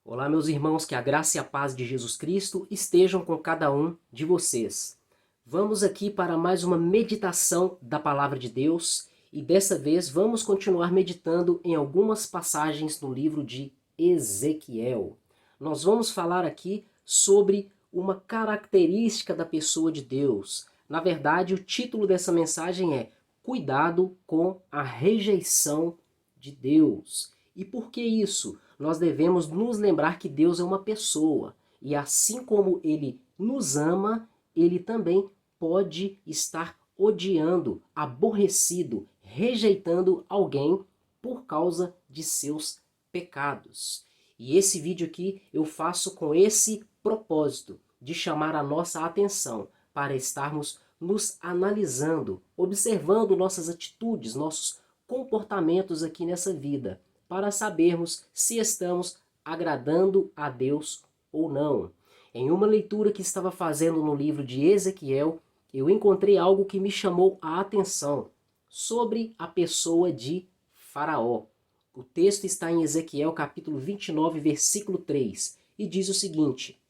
Olá, meus irmãos, que a graça e a paz de Jesus Cristo estejam com cada um de vocês. Vamos aqui para mais uma meditação da Palavra de Deus e dessa vez vamos continuar meditando em algumas passagens do livro de Ezequiel. Nós vamos falar aqui sobre uma característica da pessoa de Deus. Na verdade, o título dessa mensagem é Cuidado com a rejeição de Deus. E por que isso? Nós devemos nos lembrar que Deus é uma pessoa. E assim como Ele nos ama, Ele também pode estar odiando, aborrecido, rejeitando alguém por causa de seus pecados. E esse vídeo aqui eu faço com esse propósito de chamar a nossa atenção para estarmos nos analisando, observando nossas atitudes, nossos comportamentos aqui nessa vida, para sabermos se estamos agradando a Deus ou não. Em uma leitura que estava fazendo no livro de Ezequiel, eu encontrei algo que me chamou a atenção sobre a pessoa de Faraó. O texto está em Ezequiel capítulo 29, versículo 3, e diz o seguinte: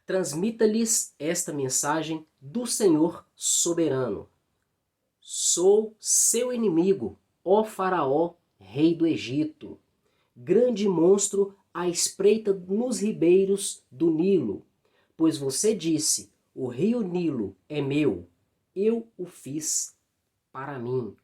Transmita-lhes esta mensagem do Senhor soberano. Sou seu inimigo, ó Faraó, rei do Egito, grande monstro à espreita nos ribeiros do Nilo. Pois você disse, o rio Nilo é meu, eu o fiz para mim.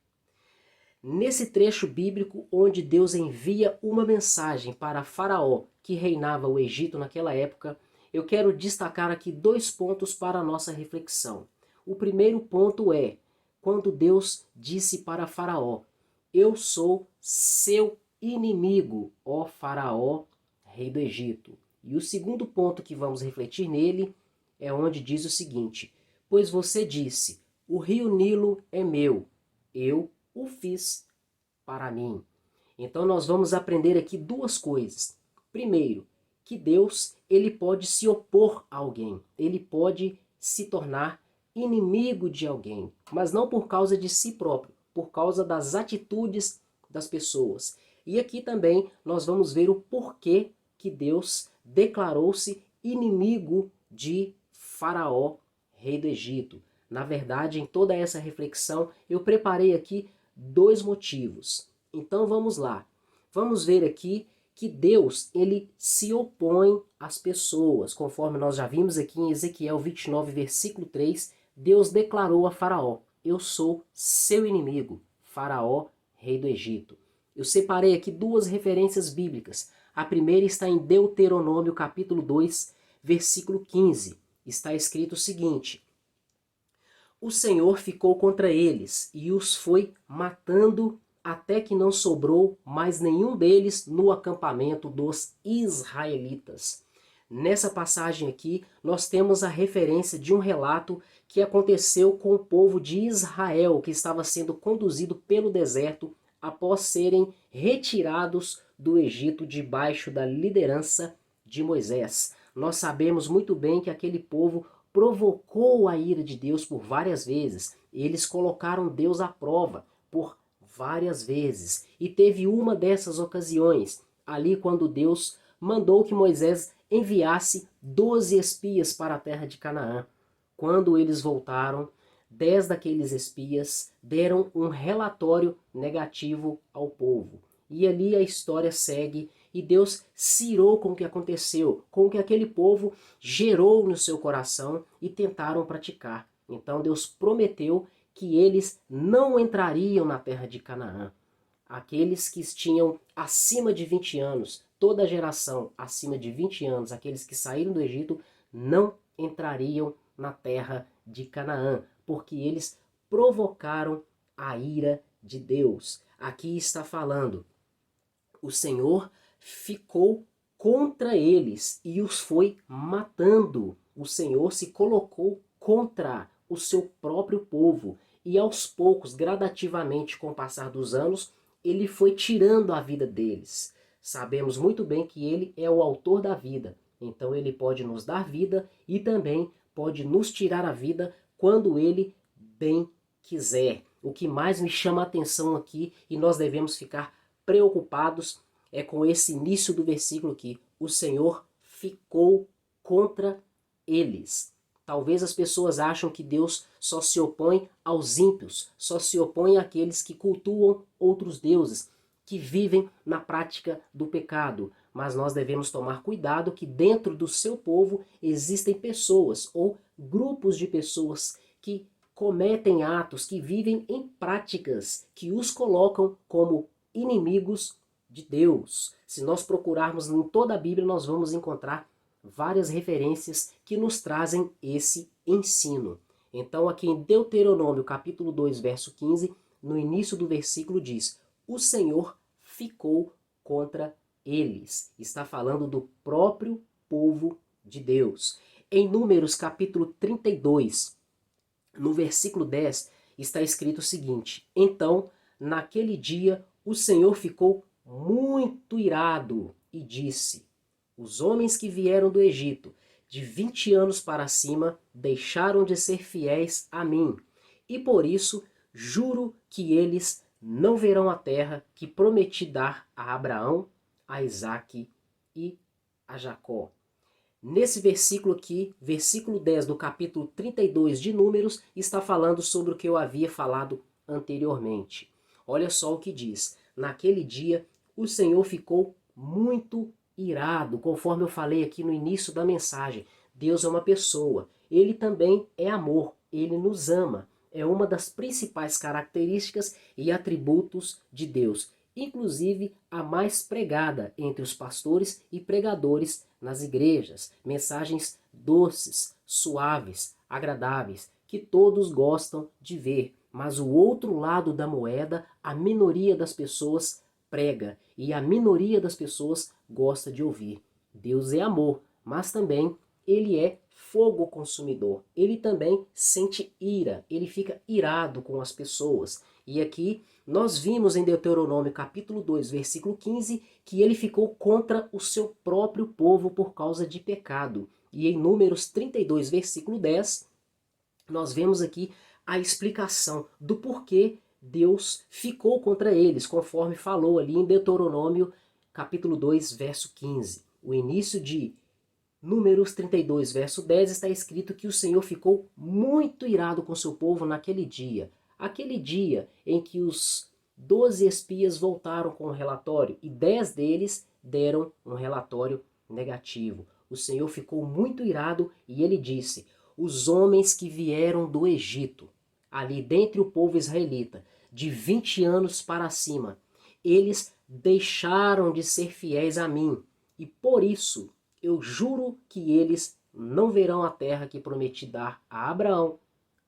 Nesse trecho bíblico onde Deus envia uma mensagem para Faraó, que reinava o Egito naquela época, eu quero destacar aqui dois pontos para a nossa reflexão. O primeiro ponto é quando Deus disse para Faraó, eu sou seu inimigo, ó Faraó, rei do Egito. E o segundo ponto que vamos refletir nele é onde diz o seguinte, pois você disse, o rio Nilo é meu, eu o fiz para mim. Então nós vamos aprender aqui duas coisas. Primeiro, que Deus ele pode se opor a alguém, ele pode se tornar inimigo de alguém, mas não por causa de si próprio, por causa das atitudes das pessoas. E aqui também nós vamos ver o porquê que Deus declarou-se inimigo de Faraó, rei do Egito. Na verdade, em toda essa reflexão, eu preparei aqui dois motivos. Então vamos lá. Vamos ver aqui que Deus ele se opõe às pessoas. Conforme nós já vimos aqui em Ezequiel 29, versículo 3, Deus declarou a Faraó, eu sou seu inimigo, Faraó, rei do Egito. Eu separei aqui duas referências bíblicas. A primeira está em Deuteronômio capítulo 2, versículo 15. Está escrito o seguinte, o Senhor ficou contra eles e os foi matando até que não sobrou mais nenhum deles no acampamento dos israelitas. Nessa passagem aqui, nós temos a referência de um relato que aconteceu com o povo de Israel, que estava sendo conduzido pelo deserto após serem retirados do Egito debaixo da liderança de Moisés. Nós sabemos muito bem que aquele povo provocou a ira de Deus por várias vezes. Eles colocaram Deus à prova por várias vezes. E teve uma dessas ocasiões, ali quando Deus mandou que Moisés enviasse 12 espias para a terra de Canaã. Quando eles voltaram, 10 daqueles espias deram um relatório negativo ao povo. E ali a história segue e Deus se irou com o que aconteceu, com o que aquele povo gerou no seu coração e tentaram praticar. Então Deus prometeu que eles não entrariam na terra de Canaã. Aqueles que tinham acima de 20 anos, toda a geração acima de 20 anos, aqueles que saíram do Egito, não entrariam na terra de Canaã, porque eles provocaram a ira de Deus. Aqui está falando, o Senhor ficou contra eles e os foi matando. O Senhor se colocou contra o seu próprio povo e aos poucos, gradativamente, com o passar dos anos, ele foi tirando a vida deles. Sabemos muito bem que ele é o autor da vida, então ele pode nos dar vida e também pode nos tirar a vida quando ele bem quiser. O que mais me chama a atenção aqui, e nós devemos ficar preocupados, é com esse início do versículo aqui. O Senhor ficou contra eles. Talvez as pessoas acham que Deus só se opõe aos ímpios, só se opõe àqueles que cultuam outros deuses, que vivem na prática do pecado. Mas nós devemos tomar cuidado que dentro do seu povo existem pessoas ou grupos de pessoas que cometem atos, que vivem em práticas que os colocam como inimigos de Deus. Se nós procurarmos em toda a Bíblia, nós vamos encontrar várias referências que nos trazem esse ensino. Então aqui em Deuteronômio capítulo 2, verso 15, no início do versículo diz: o Senhor ficou contra eles. Está falando do próprio povo de Deus. Em Números capítulo 32, no versículo 10, está escrito o seguinte: então, naquele dia, o Senhor ficou muito irado e disse: os homens que vieram do Egito, de 20 anos para cima, deixaram de ser fiéis a mim, e por isso juro que eles não verão a terra que prometi dar a Abraão, a Isaque e a Jacó. Nesse versículo aqui, versículo 10 do capítulo 32 de Números, está falando sobre o que eu havia falado anteriormente. Olha só o que diz: naquele dia o Senhor ficou muito irado, conforme eu falei aqui no início da mensagem. Deus é uma pessoa, Ele também é amor, Ele nos ama. É uma das principais características e atributos de Deus, inclusive a mais pregada entre os pastores e pregadores nas igrejas. Mensagens doces, suaves, agradáveis, que todos gostam de ver. Mas o outro lado da moeda, a minoria das pessoas prega e a minoria das pessoas gosta de ouvir. Deus é amor, mas também Ele é fogo consumidor. Ele também sente ira, ele fica irado com as pessoas. E aqui nós vimos em Deuteronômio capítulo 2, versículo 15, que ele ficou contra o seu próprio povo por causa de pecado. E em Números 32, versículo 10, nós vemos aqui a explicação do porquê Deus ficou contra eles, conforme falou ali em Deuteronômio capítulo 2, verso 15. O início de Números 32, verso 10, está escrito que o Senhor ficou muito irado com seu povo naquele dia. Aquele dia em que os 12 espias voltaram com um relatório e 10 deles deram um relatório negativo. O Senhor ficou muito irado e ele disse: os homens que vieram do Egito, ali dentre o povo israelita, de 20 anos para cima, eles deixaram de ser fiéis a mim e por isso eu juro que eles não verão a terra que prometi dar a Abraão,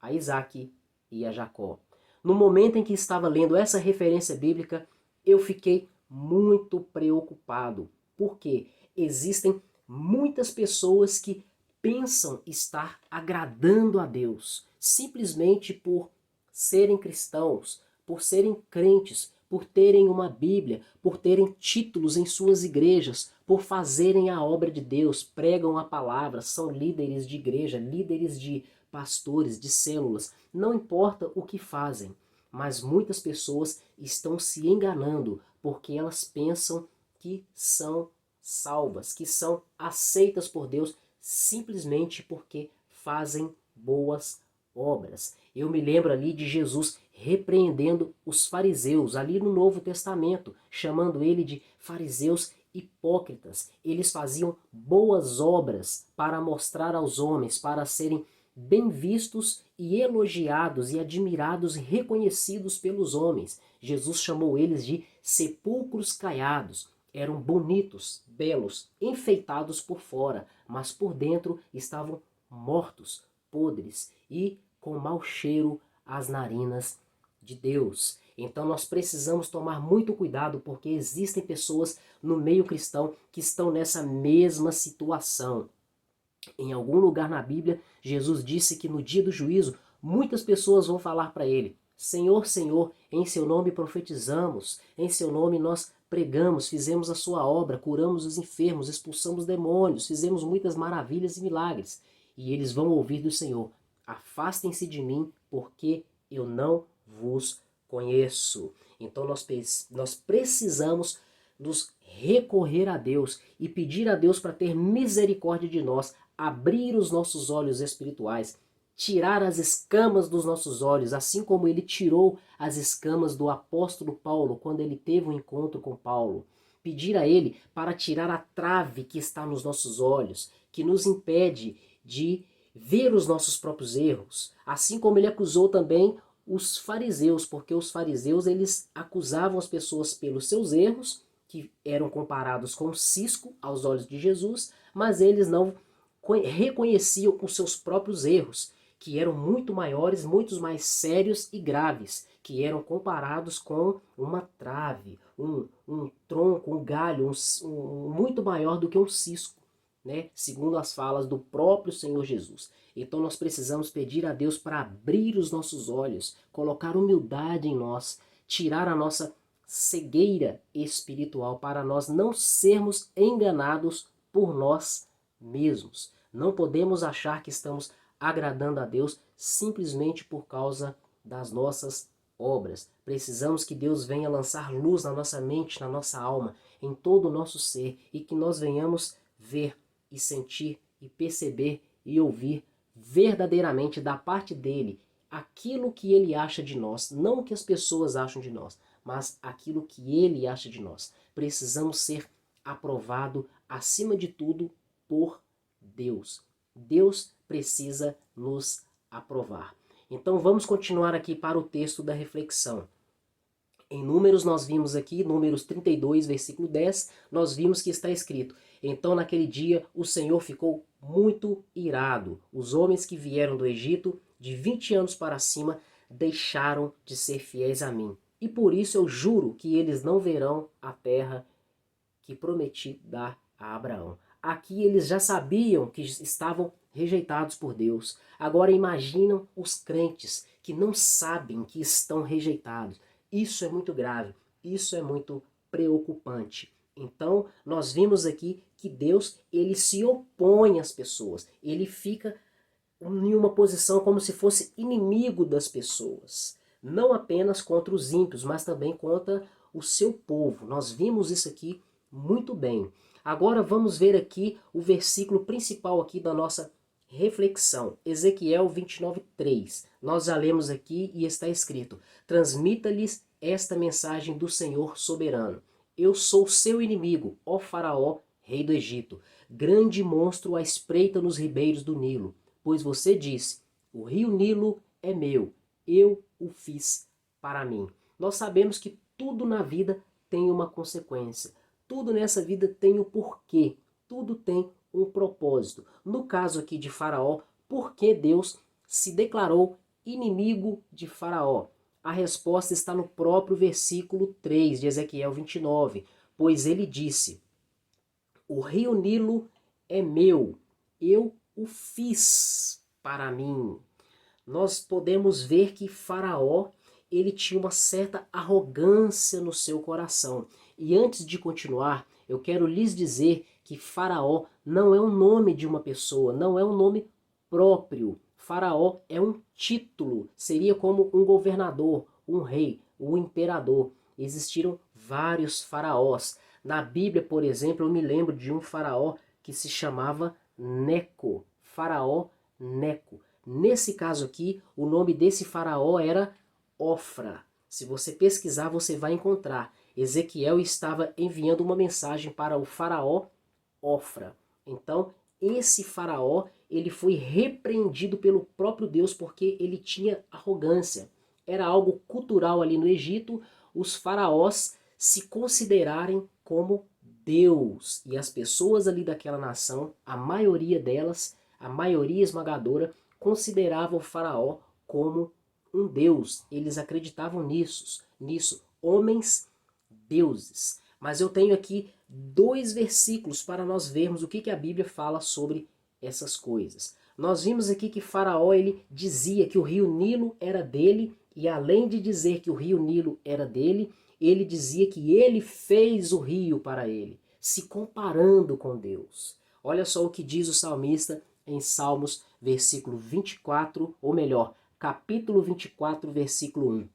a Isaque e a Jacó. No momento em que estava lendo essa referência bíblica, eu fiquei muito preocupado, porque existem muitas pessoas que pensam estar agradando a Deus, simplesmente por serem cristãos, por serem crentes, por terem uma Bíblia, por terem títulos em suas igrejas, por fazerem a obra de Deus, pregam a palavra, são líderes de igreja, líderes de pastores, de células, não importa o que fazem, mas muitas pessoas estão se enganando porque elas pensam que são salvas, que são aceitas por Deus simplesmente porque fazem boas obras. Eu me lembro ali de Jesus repreendendo os fariseus, ali no Novo Testamento, chamando ele de fariseus hipócritas. Eles faziam boas obras para mostrar aos homens, para serem bem vistos e elogiados e admirados e reconhecidos pelos homens. Jesus chamou eles de sepulcros caiados. Eram bonitos, belos, enfeitados por fora, mas por dentro estavam mortos, podres e com mau cheiro às narinas de Deus. Então nós precisamos tomar muito cuidado porque existem pessoas no meio cristão que estão nessa mesma situação. Em algum lugar na Bíblia, Jesus disse que no dia do juízo, muitas pessoas vão falar para ele: Senhor, Senhor, em seu nome profetizamos, em seu nome nós pregamos, fizemos a sua obra, curamos os enfermos, expulsamos demônios, fizemos muitas maravilhas e milagres. E eles vão ouvir do Senhor: afastem-se de mim, porque eu não vos conheço. Então nós precisamos nos recorrer a Deus e pedir a Deus para ter misericórdia de nós, abrir os nossos olhos espirituais, tirar as escamas dos nossos olhos, assim como ele tirou as escamas do apóstolo Paulo quando ele teve um encontro com Paulo. Pedir a ele para tirar a trave que está nos nossos olhos, que nos impede de ver os nossos próprios erros, assim como ele acusou também os fariseus, porque os fariseus eles acusavam as pessoas pelos seus erros, que eram comparados com cisco aos olhos de Jesus, mas eles não reconheciam os seus próprios erros, que eram muito maiores, muito mais sérios e graves, que eram comparados com uma trave, um tronco, um galho, muito maior do que um cisco, né? Segundo as falas do próprio Senhor Jesus. Então nós precisamos pedir a Deus para abrir os nossos olhos, colocar humildade em nós, tirar a nossa cegueira espiritual para nós não sermos enganados por nós mesmos. Não podemos achar que estamos agradando a Deus simplesmente por causa das nossas obras. Precisamos que Deus venha lançar luz na nossa mente, na nossa alma, em todo o nosso ser, e que nós venhamos ver e sentir e perceber e ouvir verdadeiramente da parte dele aquilo que ele acha de nós, não o que as pessoas acham de nós, mas aquilo que ele acha de nós. Precisamos ser aprovado acima de tudo por Deus. Deus precisa nos aprovar. Então vamos continuar aqui para o texto da reflexão. Em Números nós vimos aqui, Números 32, versículo 10, nós vimos que está escrito: então naquele dia o Senhor ficou muito irado. Os homens que vieram do Egito de 20 anos para cima deixaram de ser fiéis a mim. E por isso eu juro que eles não verão a terra que prometi dar a Abraão. Aqui eles já sabiam que estavam rejeitados por Deus. Agora imaginam os crentes que não sabem que estão rejeitados. Isso é muito grave, isso é muito preocupante. Então, nós vimos aqui que Deus, ele se opõe às pessoas. Ele fica em uma posição como se fosse inimigo das pessoas. Não apenas contra os ímpios, mas também contra o seu povo. Nós vimos isso aqui muito bem. Agora vamos ver aqui o versículo principal aqui da nossa reflexão. Ezequiel 29:3. Nós já lemos aqui e está escrito: transmita-lhes esta mensagem do Senhor soberano. Eu sou seu inimigo, ó Faraó, rei do Egito, grande monstro à espreita nos ribeiros do Nilo. Pois você disse: o rio Nilo é meu, eu o fiz para mim. Nós sabemos que tudo na vida tem uma consequência. Tudo nessa vida tem um porquê. Tudo tem um propósito. No caso aqui de Faraó, por que Deus se declarou inimigo de Faraó? A resposta está no próprio versículo 3 de Ezequiel 29. Pois ele disse: o rio Nilo é meu, eu o fiz para mim. Nós podemos ver que Faraó, ele tinha uma certa arrogância no seu coração. E antes de continuar, eu quero lhes dizer que Faraó não é o nome de uma pessoa, não é um nome próprio. Faraó é um título, seria como um governador, um rei, um imperador. Existiram vários faraós. Na Bíblia, por exemplo, eu me lembro de um faraó que se chamava Neco. Faraó Neco. Nesse caso aqui, o nome desse faraó era Ofra. Se você pesquisar, você vai encontrar. Ezequiel estava enviando uma mensagem para o faraó Ofra. Então, esse faraó, ele foi repreendido pelo próprio Deus porque ele tinha arrogância. Era algo cultural ali no Egito, os faraós se considerarem como Deus. E as pessoas ali daquela nação, a maioria delas, a maioria esmagadora, consideravam o faraó como um deus. Eles acreditavam nisso. Homens deuses. Mas eu tenho aqui 2 versículos para nós vermos o que a Bíblia fala sobre essas coisas. Nós vimos aqui que Faraó, ele dizia que o rio Nilo era dele, e além de dizer que o rio Nilo era dele, ele dizia que ele fez o rio para ele, se comparando com Deus. Olha só o que diz o salmista em Salmos, versículo 24, ou melhor, capítulo 24, versículo 1.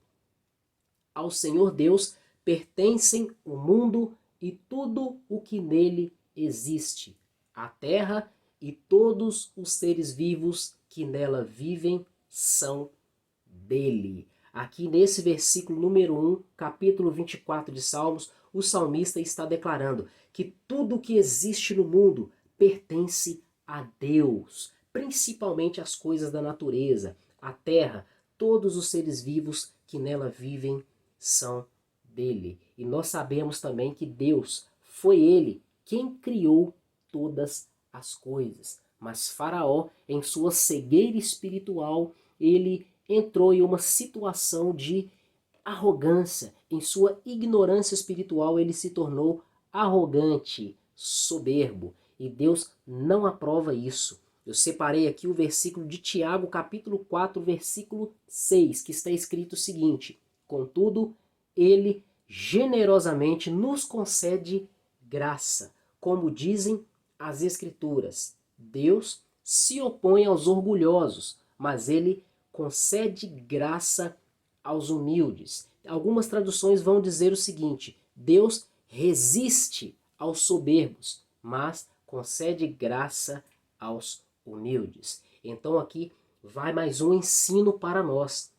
Ao Senhor Deus pertencem o mundo e tudo o que nele existe, a terra e todos os seres vivos que nela vivem são dele. Aqui nesse versículo número 1, capítulo 24 de Salmos, o salmista está declarando que tudo que existe no mundo pertence a Deus, principalmente as coisas da natureza, a terra, todos os seres vivos que nela vivem são dele. E nós sabemos também que Deus foi ele quem criou todas as coisas. Mas Faraó, em sua cegueira espiritual, ele entrou em uma situação de arrogância. Em sua ignorância espiritual, ele se tornou arrogante, soberbo. E Deus não aprova isso. Eu separei aqui o versículo de Tiago, capítulo 4, versículo 6, que está escrito o seguinte: contudo, ele generosamente nos concede graça, como dizem as Escrituras. Deus se opõe aos orgulhosos, mas ele concede graça aos humildes. Algumas traduções vão dizer o seguinte: Deus resiste aos soberbos, mas concede graça aos humildes. Então aqui vai mais um ensino para nós.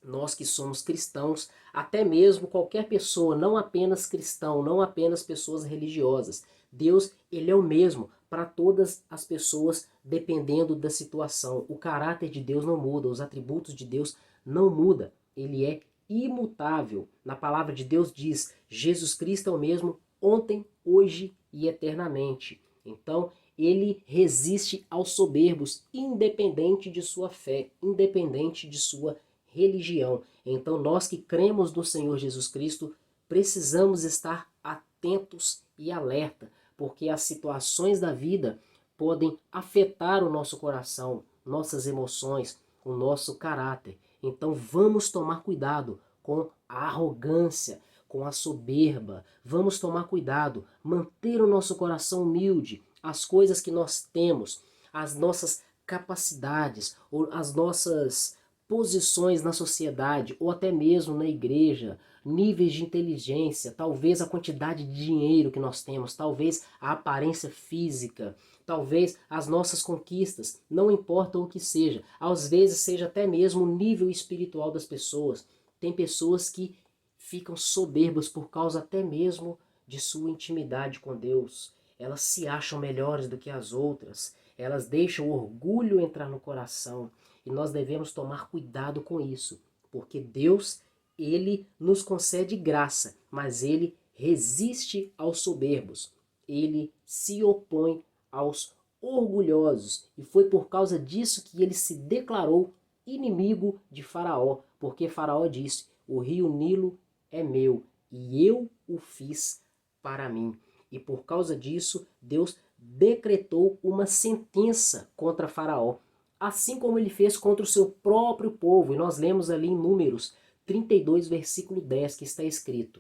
Nós que somos cristãos, até mesmo qualquer pessoa, não apenas cristão, não apenas pessoas religiosas. Deus, ele é o mesmo para todas as pessoas, dependendo da situação. O caráter de Deus não muda, os atributos de Deus não mudam. Ele é imutável. Na palavra de Deus diz, Jesus Cristo é o mesmo ontem, hoje e eternamente. Então, ele resiste aos soberbos, independente de sua fé, independente de sua religião. Então, nós que cremos no Senhor Jesus Cristo, precisamos estar atentos e alerta, porque as situações da vida podem afetar o nosso coração, nossas emoções, o nosso caráter. Então, vamos tomar cuidado com a arrogância, com a soberba. Vamos tomar cuidado, manter o nosso coração humilde, as coisas que nós temos, as nossas capacidades, ou as nossas posições na sociedade, ou até mesmo na igreja, níveis de inteligência, talvez a quantidade de dinheiro que nós temos, talvez a aparência física, talvez as nossas conquistas, não importa o que seja. Às vezes seja até mesmo o nível espiritual das pessoas. Tem pessoas que ficam soberbas por causa até mesmo de sua intimidade com Deus. Elas se acham melhores do que as outras. Elas deixam o orgulho entrar no coração. E nós devemos tomar cuidado com isso. Porque Deus, ele nos concede graça, mas ele resiste aos soberbos. Ele se opõe aos orgulhosos. E foi por causa disso que ele se declarou inimigo de Faraó. Porque Faraó disse, o rio Nilo é meu e eu o fiz para mim. E por causa disso, Deus decretou uma sentença contra Faraó, assim como ele fez contra o seu próprio povo. E nós lemos ali em Números 32, versículo 10, que está escrito: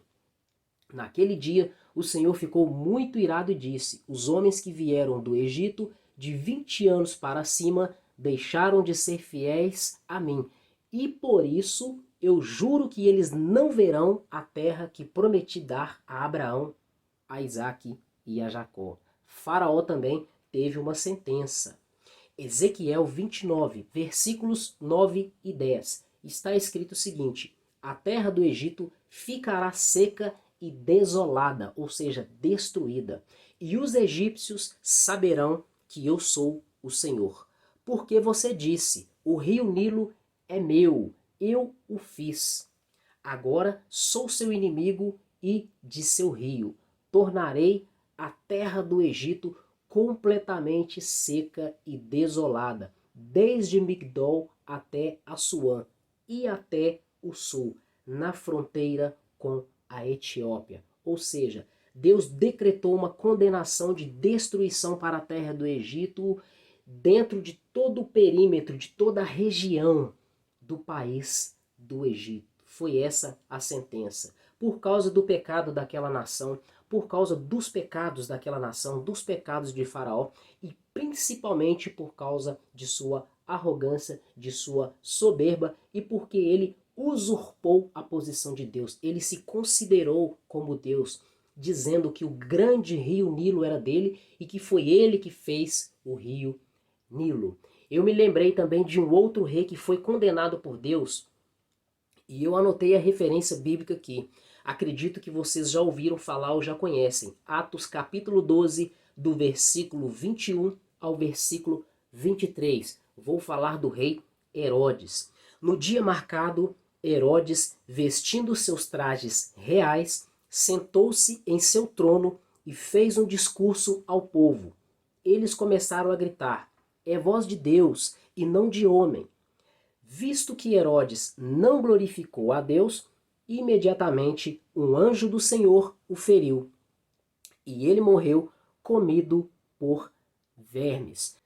naquele dia o Senhor ficou muito irado e disse, os homens que vieram do Egito de 20 anos para cima deixaram de ser fiéis a mim, e por isso eu juro que eles não verão a terra que prometi dar a Abraão, a Isaque e a Jacó. Faraó também teve uma sentença. Ezequiel 29, versículos 9 e 10. Está escrito o seguinte: a terra do Egito ficará seca e desolada, ou seja, destruída. E os egípcios saberão que eu sou o Senhor. Porque você disse, o rio Nilo é meu, eu o fiz. Agora sou seu inimigo e de seu rio. Tornarei a terra do Egito completamente seca e desolada, desde Migdol até Assuã e até o sul, na fronteira com a Etiópia. Ou seja, Deus decretou uma condenação de destruição para a terra do Egito dentro de todo o perímetro, de toda a região do país do Egito. Foi essa a sentença. Por causa do pecado daquela nação, por causa dos pecados daquela nação, dos pecados de Faraó e principalmente por causa de sua arrogância, de sua soberba e porque ele usurpou a posição de Deus. Ele se considerou como Deus. dizendo que o grande rio Nilo era dele e que foi ele que fez o rio Nilo. Eu me lembrei também de um outro rei que foi condenado por Deus, e eu anotei a referência bíblica aqui. Acredito que vocês já ouviram falar ou já conhecem. Atos capítulo 12, do versículo 21 ao versículo 23. Vou falar do rei Herodes. No dia marcado, Herodes, vestindo seus trajes reais, sentou-se em seu trono e fez um discurso ao povo. Eles começaram a gritar: é voz de Deus e não de homem. Visto que Herodes não glorificou a Deus, imediatamente um anjo do Senhor o feriu, e ele morreu comido por vermes.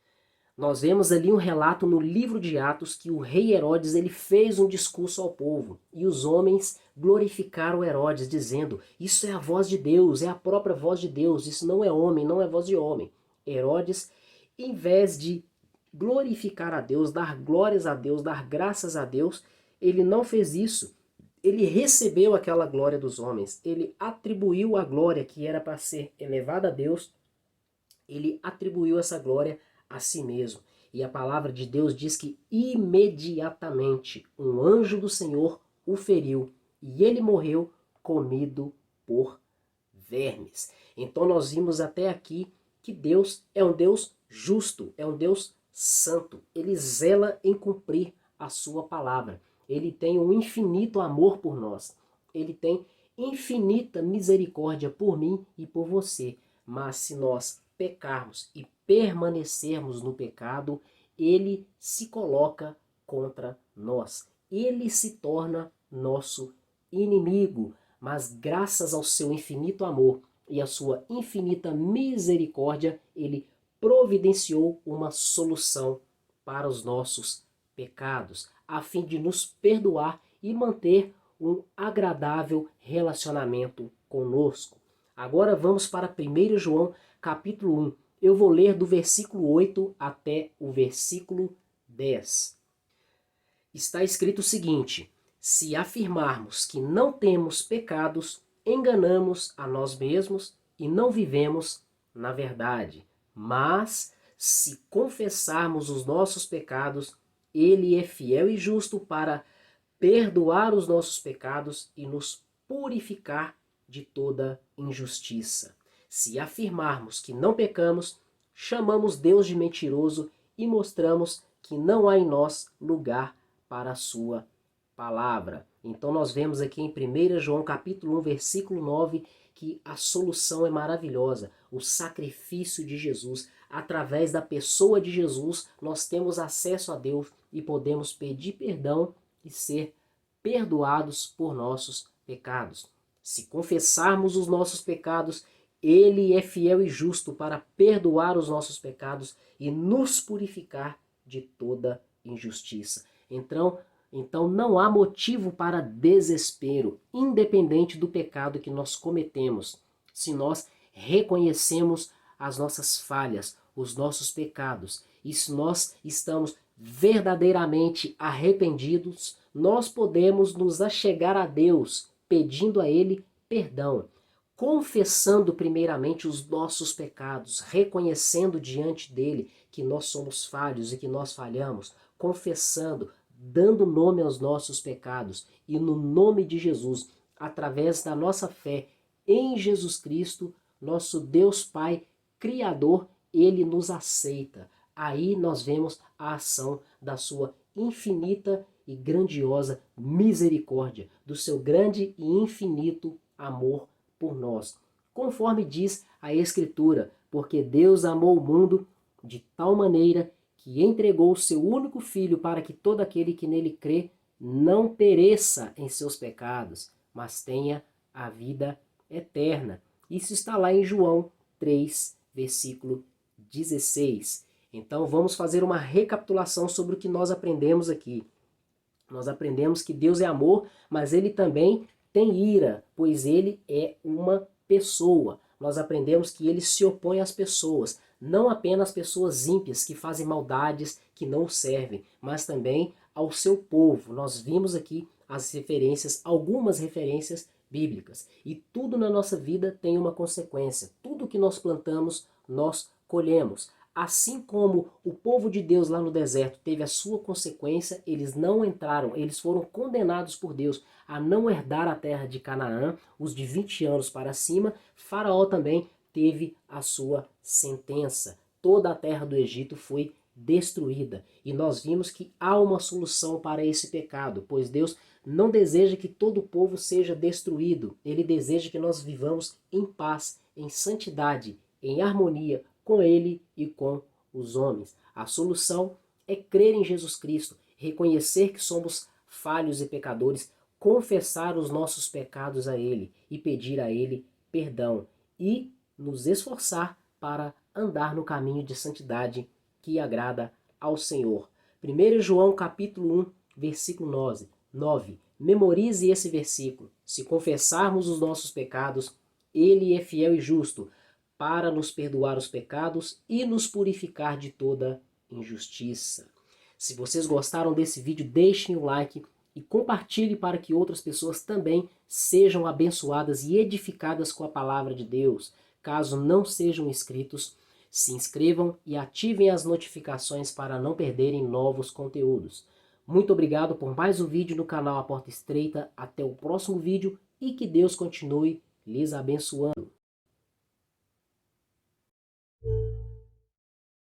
Nós vemos ali um relato no livro de Atos que o rei Herodes ele fez um discurso ao povo, e os homens glorificaram Herodes, dizendo: isso é a voz de Deus, é a própria voz de Deus, isso não é homem, não é voz de homem. Herodes, em vez de glorificar a Deus, dar glórias a Deus, dar graças a Deus, ele não fez isso. Ele recebeu aquela glória dos homens, ele atribuiu a glória que era para ser elevada a Deus, ele atribuiu essa glória a si mesmo. E a palavra de Deus diz que imediatamente um anjo do Senhor o feriu e ele morreu comido por vermes. Então nós vimos até aqui que Deus é um Deus justo, é um Deus santo. Ele zela em cumprir a sua palavra. Ele tem um infinito amor por nós. Ele tem infinita misericórdia por mim e por você. Mas se nós pecarmos e permanecermos no pecado, ele se coloca contra nós. Ele se torna nosso inimigo. Mas graças ao seu infinito amor e à sua infinita misericórdia, ele providenciou uma solução para os nossos pecados, a fim de nos perdoar e manter um agradável relacionamento conosco. Agora vamos para 1 João capítulo 1. Eu vou ler do versículo 8 até o versículo 10. Está escrito o seguinte: se afirmarmos que não temos pecados, enganamos a nós mesmos e não vivemos na verdade. Mas, se confessarmos os nossos pecados, ele é fiel e justo para perdoar os nossos pecados e nos purificar de toda injustiça. Se afirmarmos que não pecamos, chamamos Deus de mentiroso e mostramos que não há em nós lugar para a sua palavra. Então nós vemos aqui em 1 João capítulo 1, versículo 9, que a solução é maravilhosa. O sacrifício de Jesus, através da pessoa de Jesus, nós temos acesso a Deus e podemos pedir perdão e ser perdoados por nossos pecados. Se confessarmos os nossos pecados, ele é fiel e justo para perdoar os nossos pecados e nos purificar de toda injustiça. Então não há motivo para desespero, independente do pecado que nós cometemos. Se nós reconhecemos as nossas falhas, os nossos pecados, e se nós estamos verdadeiramente arrependidos, nós podemos nos achegar a Deus, pedindo a Ele perdão, confessando primeiramente os nossos pecados, reconhecendo diante dele que nós somos falhos e que nós falhamos, confessando, dando nome aos nossos pecados e no nome de Jesus, através da nossa fé em Jesus Cristo, nosso Deus Pai Criador, ele nos aceita. Aí nós vemos a ação da sua infinita e grandiosa misericórdia, do seu grande e infinito amor por nós. Conforme diz a Escritura, porque Deus amou o mundo de tal maneira que entregou o seu único Filho para que todo aquele que nele crê não pereça em seus pecados, mas tenha a vida eterna. Isso está lá em João 3, versículo 16. Então vamos fazer uma recapitulação sobre o que nós aprendemos aqui. Nós aprendemos que Deus é amor, mas ele também tem ira, pois ele é uma pessoa. Nós aprendemos que ele se opõe às pessoas, não apenas pessoas ímpias que fazem maldades, que não o servem, mas também ao seu povo. Nós vimos aqui as referências, algumas referências bíblicas. E tudo na nossa vida tem uma consequência. Tudo que nós plantamos, nós colhemos. Assim como o povo de Deus lá no deserto teve a sua consequência, eles não entraram, eles foram condenados por Deus a não herdar a terra de Canaã, os de 20 anos para cima. Faraó também teve a sua sentença. Toda a terra do Egito foi destruída. E nós vimos que há uma solução para esse pecado, pois Deus não deseja que todo o povo seja destruído. Ele deseja que nós vivamos em paz, em santidade, em harmonia com Ele e com os homens. A solução é crer em Jesus Cristo, reconhecer que somos falhos e pecadores, confessar os nossos pecados a Ele e pedir a Ele perdão e nos esforçar para andar no caminho de santidade que agrada ao Senhor. 1 João capítulo 1, versículo 9. Memorize esse versículo. Se confessarmos os nossos pecados, Ele é fiel e justo para nos perdoar os pecados e nos purificar de toda injustiça. Se vocês gostaram desse vídeo, deixem o like e compartilhe para que outras pessoas também sejam abençoadas e edificadas com a palavra de Deus. Caso não sejam inscritos, se inscrevam e ativem as notificações para não perderem novos conteúdos. Muito obrigado por mais um vídeo no canal A Porta Estreita. Até o próximo vídeo e que Deus continue lhes abençoando.